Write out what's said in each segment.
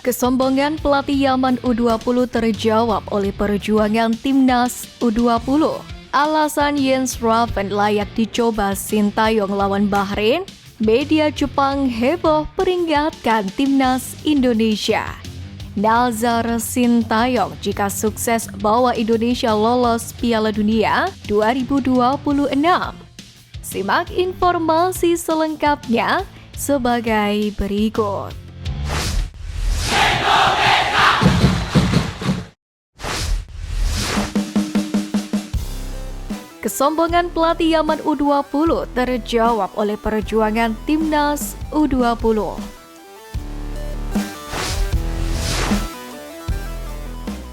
Kesombongan pelatih Yaman U20 terjawab oleh perjuangan timnas U20. Alasan Jens Raven layak dicoba Sintayong lawan Bahrain, media Jepang heboh peringatkan timnas Indonesia. Nazar Sintayong jika sukses bawa Indonesia lolos Piala Dunia 2026. Simak informasi selengkapnya sebagai berikut. Kesombongan pelatih Yaman U20 terjawab oleh perjuangan timnas U20.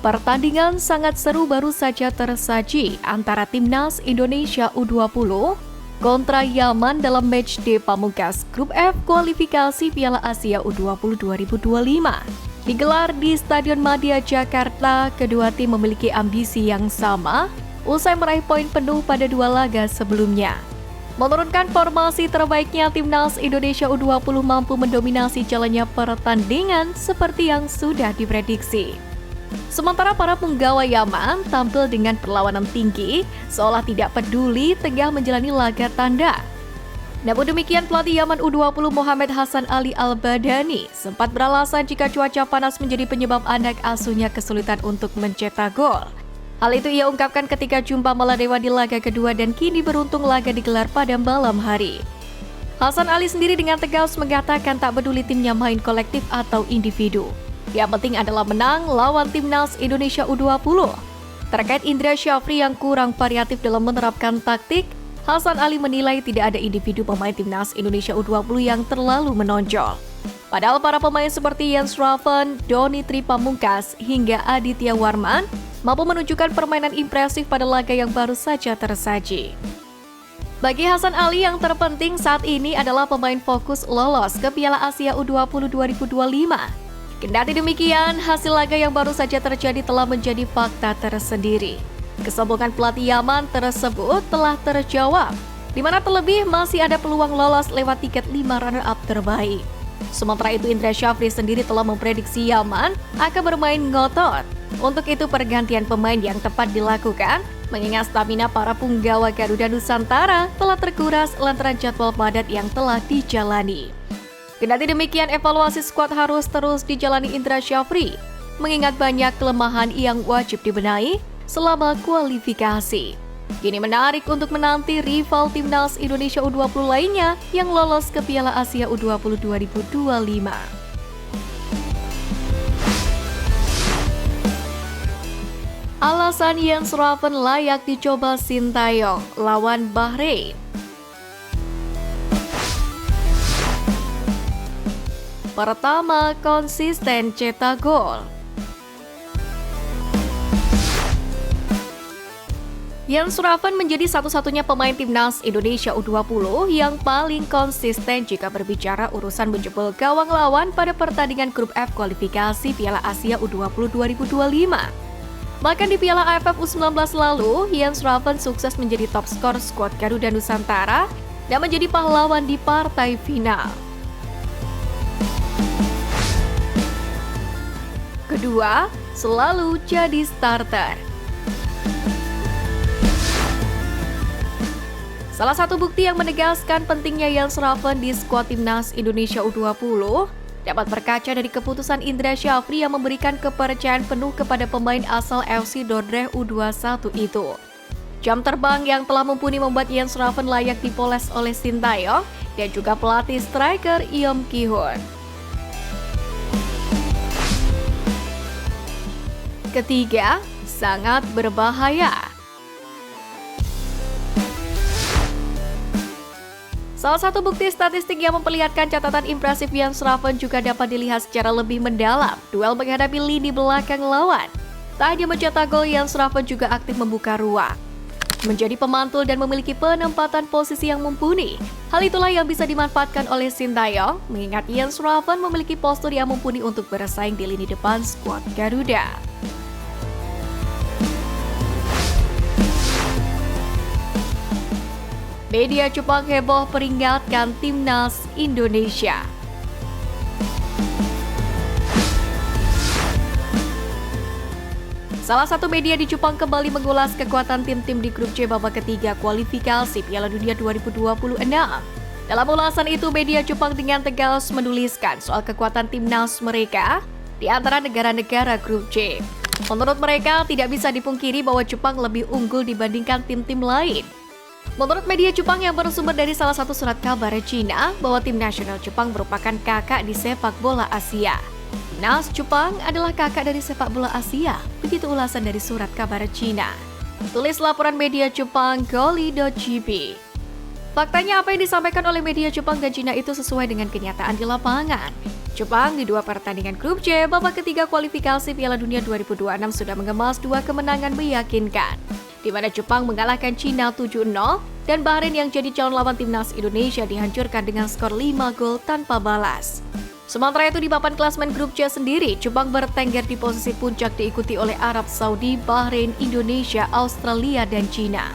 Pertandingan sangat seru baru saja tersaji antara timnas Indonesia U20 kontra Yaman dalam matchday pamungkas Grup F kualifikasi Piala Asia U20 2025. Digelar di Stadion Madia Jakarta, kedua tim memiliki ambisi yang sama usai meraih poin penuh pada dua laga sebelumnya. Menurunkan formasi terbaiknya, timnas Indonesia U20 mampu mendominasi jalannya pertandingan seperti yang sudah diprediksi. Sementara para penggawa Yaman tampil dengan perlawanan tinggi, seolah tidak peduli tengah menjalani laga tanda. Namun demikian, pelatih Yaman U20 Mohamed Hassan Ali Al-Badani sempat beralasan jika cuaca panas menjadi penyebab anak asuhnya kesulitan untuk mencetak gol. Hal itu ia ungkapkan ketika jumpa Maladewa di laga kedua dan kini beruntung laga digelar pada malam hari. Hassan Ali sendiri dengan tegas mengatakan tak peduli timnya main kolektif atau individu. Yang penting adalah menang lawan timnas Indonesia U20. Terkait Indra Syafri yang kurang variatif dalam menerapkan taktik, Hassan Ali menilai tidak ada individu pemain timnas Indonesia U20 yang terlalu menonjol. Padahal para pemain seperti Jens Raven, Doni Tri Pamungkas hingga Aditya Warman mampu menunjukkan permainan impresif pada laga yang baru saja tersaji. Bagi Hassan Ali, yang terpenting saat ini adalah pemain fokus lolos ke Piala Asia U20 2025. Kendati demikian, hasil laga yang baru saja terjadi telah menjadi fakta tersendiri. Kesombongan pelatih Yaman tersebut telah terjawab, di mana terlebih masih ada peluang lolos lewat tiket 5 runner-up terbaik. Sementara itu, Indra Syafri sendiri telah memprediksi Yaman akan bermain ngotot. Untuk itu, pergantian pemain yang tepat dilakukan, mengingat stamina para punggawa Garuda Nusantara telah terkuras lantaran jadwal padat yang telah dijalani. Kendati demikian, evaluasi skuad harus terus dijalani Indra Syafri, mengingat banyak kelemahan yang wajib dibenahi selama kualifikasi. Kini menarik untuk menanti rival timnas Indonesia U20 lainnya yang lolos ke Piala Asia U20 2025. Alasan Jens Raven layak dicoba Sintayong lawan Bahrain. Pertama, konsisten cetak gol. Jens Raven menjadi satu-satunya pemain timnas Indonesia U20 yang paling konsisten jika berbicara urusan menjebol gawang lawan pada pertandingan Grup F kualifikasi Piala Asia U20 2025. Bahkan di Piala AFF U19 lalu, Jens Raven sukses menjadi top skor skuad Garuda Nusantara dan menjadi pahlawan di partai final. Kedua, selalu jadi starter. Salah satu bukti yang menegaskan pentingnya Jens Raven di skuad timnas Indonesia U20 dapat berkaca dari keputusan Indra Syafri yang memberikan kepercayaan penuh kepada pemain asal FC Dordrecht U21 itu. Jam terbang yang telah mumpuni membuat Jens Raven layak dipoles oleh Sintayong dan juga pelatih striker Iom Ki-hoon. Ketiga, sangat berbahaya. Salah satu bukti statistik yang memperlihatkan catatan impresif Jens Raven juga dapat dilihat secara lebih mendalam duel menghadapi lini belakang lawan. Tak hanya mencetak gol, Jens Raven juga aktif membuka ruang, menjadi pemantul dan memiliki penempatan posisi yang mumpuni. Hal itulah yang bisa dimanfaatkan oleh Sintayong, mengingat Jens Raven memiliki postur yang mumpuni untuk bersaing di lini depan skuad Garuda. Media Jepang heboh peringatkan timnas Indonesia. Salah satu media di Jepang kembali mengulas kekuatan tim-tim di grup C babak ketiga kualifikasi Piala Dunia 2026. Dalam ulasan itu, media Jepang dengan tegas menuliskan soal kekuatan timnas mereka di antara negara-negara grup C. Menurut mereka, tidak bisa dipungkiri bahwa Jepang lebih unggul dibandingkan tim-tim lain. Menurut media Jepang yang bersumber dari salah satu surat kabar Cina, bahwa tim nasional Jepang merupakan kakak di sepak bola Asia. Timnas Jepang adalah kakak dari sepak bola Asia, begitu ulasan dari surat kabar Cina. Tulis laporan media Jepang Goli.jp. Faktanya apa yang disampaikan oleh media Jepang dan Cina itu sesuai dengan kenyataan di lapangan. Jepang di dua pertandingan grup C babak ketiga kualifikasi Piala Dunia 2026 sudah mengemas 2 kemenangan meyakinkan, di mana Jepang mengalahkan Cina 7-0 dan Bahrain yang jadi calon lawan timnas Indonesia dihancurkan dengan skor 5 gol tanpa balas. Sementara itu di papan klasmen grup C sendiri, Jepang bertengger di posisi puncak diikuti oleh Arab Saudi, Bahrain, Indonesia, Australia, dan Cina.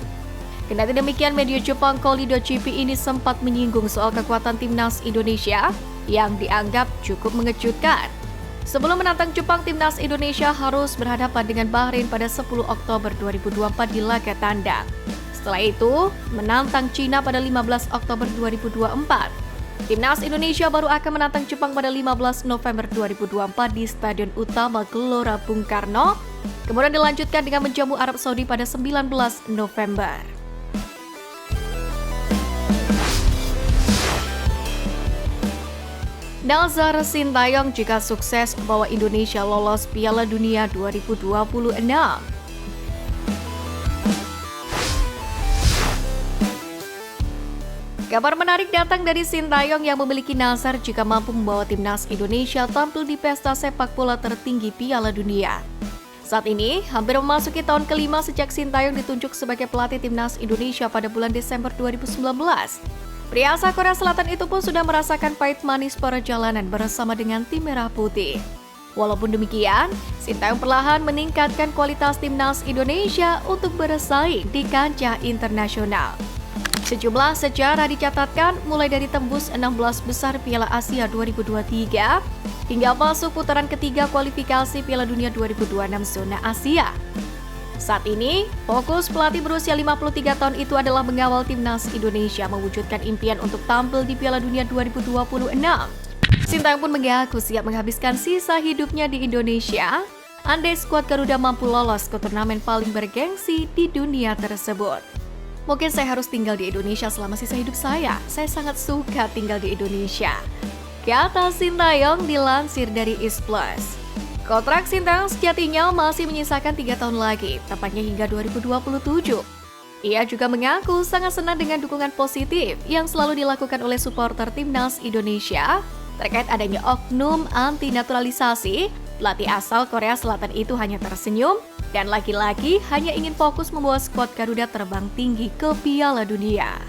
Kendati demikian, media Jepang Goli.jp ini sempat menyinggung soal kekuatan timnas Indonesia yang dianggap cukup mengejutkan. Sebelum menantang Jepang, timnas Indonesia harus berhadapan dengan Bahrain pada 10 Oktober 2024 di laga tandang. Setelah itu, menantang Cina pada 15 Oktober 2024. Timnas Indonesia baru akan menantang Jepang pada 15 November 2024 di Stadion Utama Gelora Bung Karno, kemudian dilanjutkan dengan menjamu Arab Saudi pada 19 November. Nazar Sintayong jika sukses membawa Indonesia lolos Piala Dunia 2026. Kabar menarik datang dari Sintayong yang memiliki nazar jika mampu membawa timnas Indonesia tampil di pesta sepak bola tertinggi Piala Dunia. Saat ini, hampir memasuki tahun kelima sejak Sintayong ditunjuk sebagai pelatih timnas Indonesia pada bulan Desember 2019. Pria asal Korea Selatan itu pun sudah merasakan pahit manis perjalanan bersama dengan tim Merah Putih. Walaupun demikian, Sintayong perlahan meningkatkan kualitas timnas Indonesia untuk bersaing di kancah internasional. Sejumlah sejarah dicatatkan mulai dari tembus 16 besar Piala Asia 2023 hingga masuk putaran ketiga kualifikasi Piala Dunia 2026 zona Asia. Saat ini, fokus pelatih berusia 53 tahun itu adalah mengawal timnas Indonesia mewujudkan impian untuk tampil di Piala Dunia 2026. Sintayong pun mengaku siap menghabiskan sisa hidupnya di Indonesia andai skuad Garuda mampu lolos ke turnamen paling bergengsi di dunia tersebut. Mungkin saya harus tinggal di Indonesia selama sisa hidup saya. Saya sangat suka tinggal di Indonesia, kata Sintayong dilansir dari Isplus. Kontrak Sintayong sejatinya masih menyisakan 3 tahun lagi, tepatnya hingga 2027. Ia juga mengaku sangat senang dengan dukungan positif yang selalu dilakukan oleh supporter timnas Indonesia terkait adanya oknum anti-naturalisasi. Pelatih asal Korea Selatan itu hanya tersenyum dan lagi-lagi hanya ingin fokus membawa skuad Garuda terbang tinggi ke Piala Dunia.